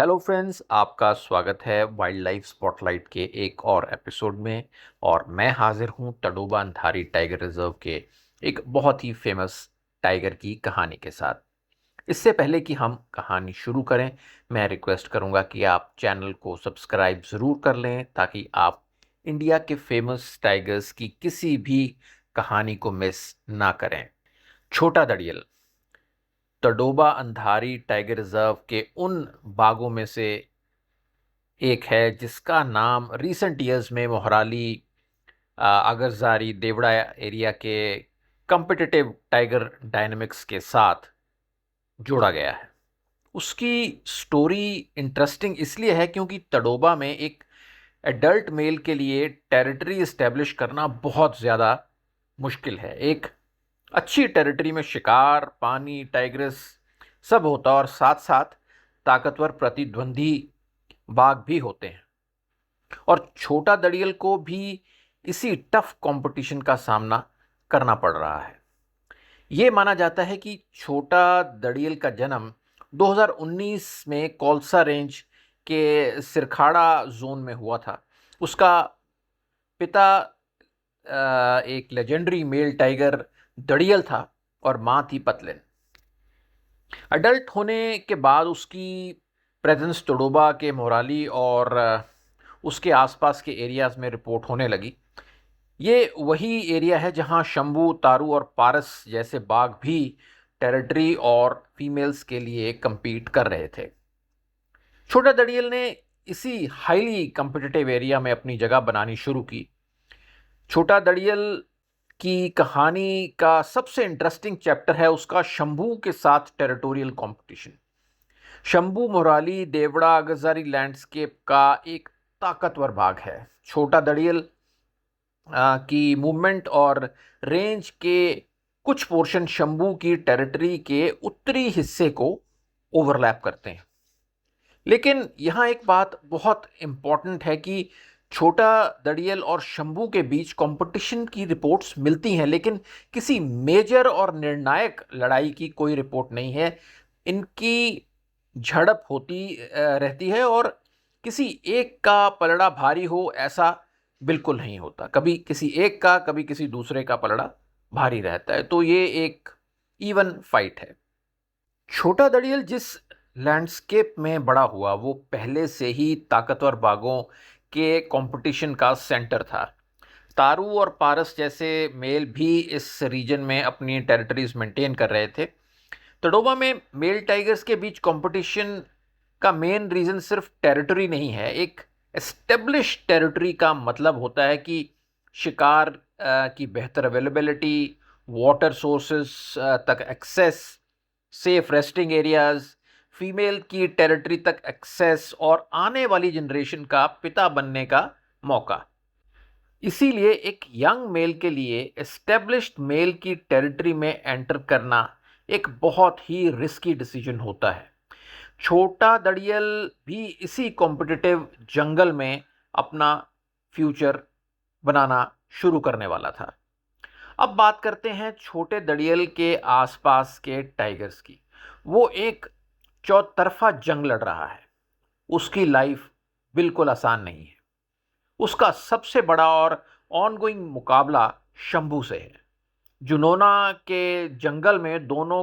Hello friends, आपका स्वागत है वाइल्ड लाइफ स्पॉटलाइट के एक और एपिसोड में। और मैं हाजिर हूं तडोबा अंधारी टाइगर रिजर्व के एक बहुत ही फेमस टाइगर की कहानी के साथ। इससे पहले कि हम कहानी शुरू करें, मैं रिक्वेस्ट करूंगा कि आप चैनल को सब्सक्राइब ज़रूर कर लें ताकि आप इंडिया के फेमस टाइगर्स की किसी भी कहानी को मिस ना करें। छोटा दड़ियल तडोबा अंधारी टाइगर रिजर्व के उन बागों में से एक है जिसका नाम रिसेंट ईयर्स में मोहराली, आगरजारी, देवड़ा एरिया के कम्पिटिटिव टाइगर डायनामिक्स के साथ जोड़ा गया है। उसकी स्टोरी इंटरेस्टिंग इसलिए है क्योंकि तडोबा में एक एडल्ट मेल के लिए टेरिटरी इस्टेब्लिश करना बहुत ज़्यादा मुश्किल है। एक अच्छी टेरिटरी में शिकार, पानी, टाइग्रेस सब होता और साथ साथ ताकतवर प्रतिद्वंदी बाघ भी होते हैं। और छोटा दड़ियल को भी इसी टफ कंपटीशन का सामना करना पड़ रहा है। ये माना जाता है कि छोटा दड़ियल का जन्म 2019 में कौलसा रेंज के सिरखाड़ा जोन में हुआ था। उसका पिता एक लेजेंडरी मेल टाइगर दड़ियल था और मां थी पतलिन। अडल्ट होने के बाद उसकी प्रेजेंस तडोबा के मोराली और उसके आसपास के एरियाज में रिपोर्ट होने लगी। ये वही एरिया है जहां शंभू, तारू और पारस जैसे बाघ भी टेरिटरी और फीमेल्स के लिए compete कर रहे थे। छोटा दड़ियल ने इसी हाईली कम्पिटिटिव एरिया में अपनी जगह बनानी शुरू की। छोटा दड़ियल की कहानी का सबसे इंटरेस्टिंग चैप्टर है उसका शंभू के साथ territorial competition. Shambhu Morali, Devda, Agjari landscape का एक ताकतवर बाघ है। छोटा दड़ियल की मूवमेंट और रेंज के कुछ पोर्शन शंभू की टेरिटरी के उत्तरी हिस्से को ओवरलैप करते हैं। लेकिन यहाँ एक बात बहुत इम्पॉर्टेंट है कि छोटा दड़ियल और शंभू के बीच कंपटीशन की रिपोर्ट्स मिलती हैं, लेकिन किसी मेजर और निर्णायक लड़ाई की कोई रिपोर्ट नहीं है। इनकी झड़प होती रहती है और किसी एक का पलड़ा भारी हो ऐसा बिल्कुल नहीं होता। कभी किसी एक का, कभी किसी दूसरे का पलड़ा भारी रहता है। तो ये एक इवन फाइट है। छोटा दड़ियल जिस लैंडस्केप में बड़ा हुआ वो पहले से ही ताकतवर बाघों के कंपटीशन का सेंटर था। तारू और पारस जैसे मेल भी इस रीजन में अपनी टेरिटरीज मेंटेन कर रहे थे। तडोबा में मेल टाइगर्स के बीच कंपटीशन का मेन रीजन सिर्फ टेरिटरी नहीं है। एक एस्टेब्लिश टेरिटरी का मतलब होता है कि शिकार की बेहतर अवेलेबिलिटी, वाटर सोर्सेस तक access, safe resting areas, female की टेरिटरी तक एक्सेस और आने वाली जनरेशन का पिता बनने का मौका। इसीलिए एक यंग मेल के लिए एस्टेब्लिश्ड मेल की टेरिटरी में एंटर करना एक बहुत ही रिस्की डिसीजन होता है। छोटा दड़ियल भी इसी कॉम्पिटिटिव जंगल में अपना फ्यूचर बनाना शुरू करने वाला था। अब बात करते हैं छोटे दड़ियल के आसपास के टाइगर्स की। वो एक चौतरफा जंग लड़ रहा है। उसकी लाइफ बिल्कुल आसान नहीं है। उसका सबसे बड़ा और ऑनगोइंग मुकाबला शंभू से है। जुनोना के जंगल में दोनों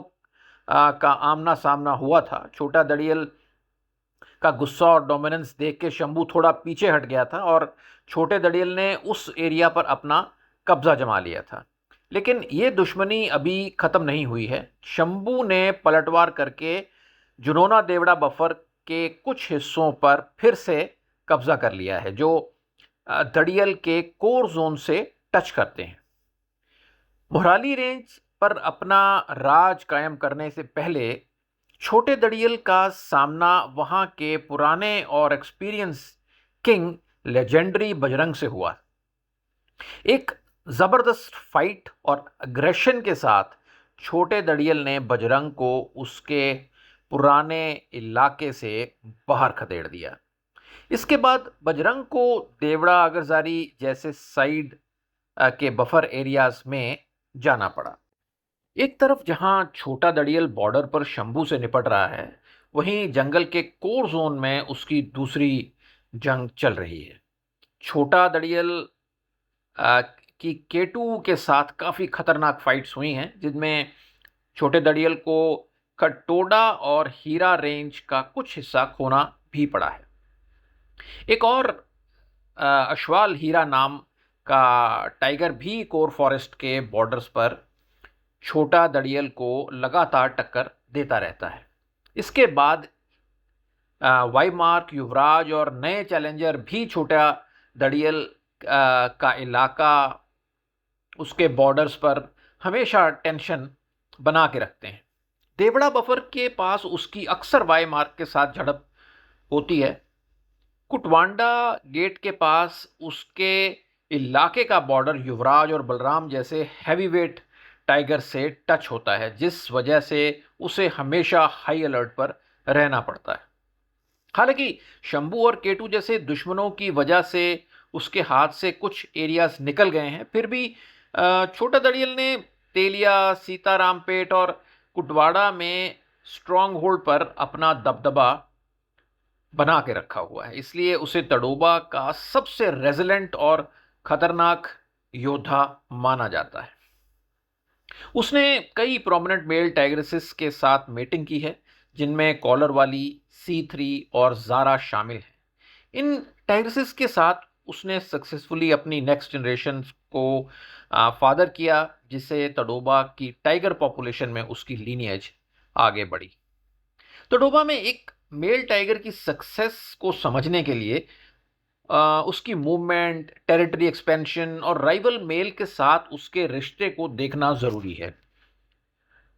का आमना सामना हुआ था। छोटा दड़ियल का गुस्सा और डोमिनेंस देख के शंभू थोड़ा पीछे हट गया था और छोटे दड़ियल ने उस एरिया पर अपना कब्जा जमा लिया था। लेकिन ये दुश्मनी अभी खत्म नहीं हुई है। शंभू ने पलटवार करके जुनोना देवड़ा बफर के कुछ हिस्सों पर फिर से कब्जा कर लिया है जो दड़ियल के कोर जोन से टच करते हैं। मोहाली रेंज पर अपना राज कायम करने से पहले छोटे दड़ियल का सामना वहां के पुराने और एक्सपीरियंस किंग लेजेंडरी बजरंग से हुआ। एक जबरदस्त फाइट और अग्रेशन के साथ छोटे दड़ियल ने बजरंग को उसके पुराने इलाके से बाहर खदेड़ दिया। इसके बाद बजरंग को देवड़ा, अगरजारी जैसे साइड के बफर एरियाज में जाना पड़ा। एक तरफ जहां छोटा दड़ियल बॉर्डर पर शंभू से निपट रहा है, वहीं जंगल के कोर जोन में उसकी दूसरी जंग चल रही है। छोटा दड़ियल अ, की केटू के साथ काफ़ी खतरनाक फाइट्स हुई हैं, जिनमें छोटे दड़ियल को कटोडा और हीरा रेंज का कुछ हिस्सा खोना भी पड़ा है। एक और अश्वाल हीरा नाम का टाइगर भी कोर फॉरेस्ट के बॉर्डर्स पर छोटा दड़ियल को लगातार टक्कर देता रहता है। इसके बाद वाईमार्क, युवराज और नए चैलेंजर भी छोटा दड़ियल का इलाका, उसके बॉर्डर्स पर हमेशा टेंशन बना के रखते हैं। देवड़ा बफर के पास उसकी अक्सर वाईमार्क के साथ झड़प होती है। कुटवांडा गेट के पास उसके इलाके का बॉर्डर युवराज और बलराम जैसे हैवीवेट टाइगर से टच होता है, जिस वजह से उसे हमेशा हाई अलर्ट पर रहना पड़ता है। हालांकि शंभू और केटू जैसे दुश्मनों की वजह से उसके हाथ से कुछ एरियाज निकल गए हैं, फिर भी छोटा दड़ियल ने तेलिया, सीतारामपेट और कुटवाड़ा में स्ट्रांग होल्ड पर अपना दबदबा बना के रखा हुआ है। इसलिए उसे तड़ोबा का सबसे रेजिलेंट और खतरनाक योद्धा माना जाता है। उसने कई प्रोमिनेंट मेल टाइग्रेसिस के साथ मेटिंग की है, जिनमें कॉलर वाली, C3 और जारा शामिल हैं। इन टाइग्रेसिस के साथ उसने सक्सेसफुली अपनी नेक्स्ट जनरेशन को फादर किया, जिससे तड़ोबा की टाइगर पॉपुलेशन में उसकी लीनिएज आगे बढ़ी। तड़ोबा में एक मेल टाइगर की सक्सेस को समझने के लिए उसकी मूवमेंट, टेरिटरी एक्सपेंशन और राइवल मेल के साथ उसके रिश्ते को देखना जरूरी है।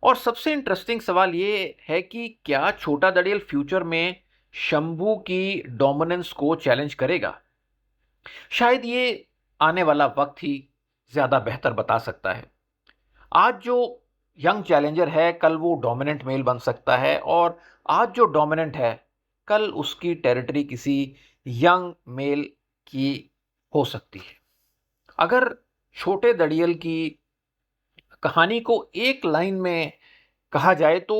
और सबसे इंटरेस्टिंग सवाल ये है कि क्या छोटा दड़ियल फ्यूचर में शंभू की डोमिनेंस को चैलेंज करेगा? शायद ये आने वाला वक्त ही ज्यादा बेहतर बता सकता है। आज जो यंग चैलेंजर है, कल वो डोमिनेंट मेल बन सकता है, और आज जो डोमिनेंट है, कल उसकी टेरिटरी किसी यंग मेल की हो सकती है। अगर छोटे दड़ियल की कहानी को एक लाइन में कहा जाए तो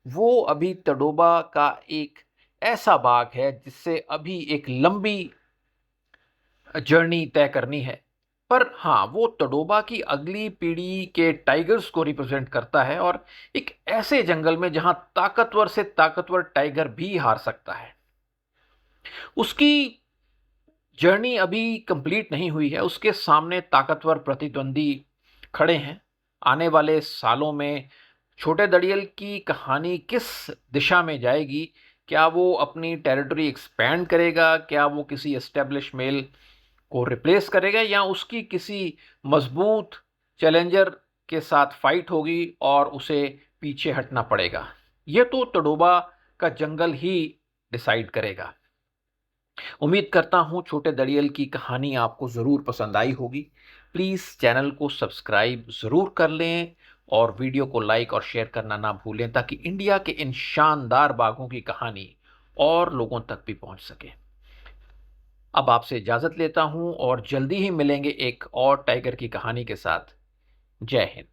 वो अभी तड़ोबा का एक ऐसा बाग है जिससे अभी एक लंबी जर्नी तय करनी है। पर हाँ, वो तड़ोबा की अगली पीढ़ी के टाइगर्स को रिप्रेजेंट करता है, और एक ऐसे जंगल में जहां ताकतवर से ताकतवर टाइगर भी हार सकता है। उसकी जर्नी अभी कंप्लीट नहीं हुई है, उसके सामने ताकतवर प्रतिद्वंदी खड़े हैं। आने वाले सालों में छोटे दड़ियल की कहानी किस दिशा में जाएगी? क्या वो अपनी टेरिटरी एक्सपैंड करेगा? क्या वो किसी एस्टेब्लिश मेल को रिप्लेस करेगा, या उसकी किसी मजबूत चैलेंजर के साथ फाइट होगी और उसे पीछे हटना पड़ेगा? यह तो तड़ोबा का जंगल ही डिसाइड करेगा। उम्मीद करता हूं छोटे दड़ियल की कहानी आपको ज़रूर पसंद आई होगी। प्लीज़ चैनल को सब्सक्राइब ज़रूर कर लें और वीडियो को लाइक और शेयर करना ना भूलें, ताकि इंडिया के इन शानदार बाघों की कहानी और लोगों तक भी पहुंच सके। अब आपसे इजाज़त लेता हूं और जल्दी ही मिलेंगे एक और टाइगर की कहानी के साथ। जय हिंद।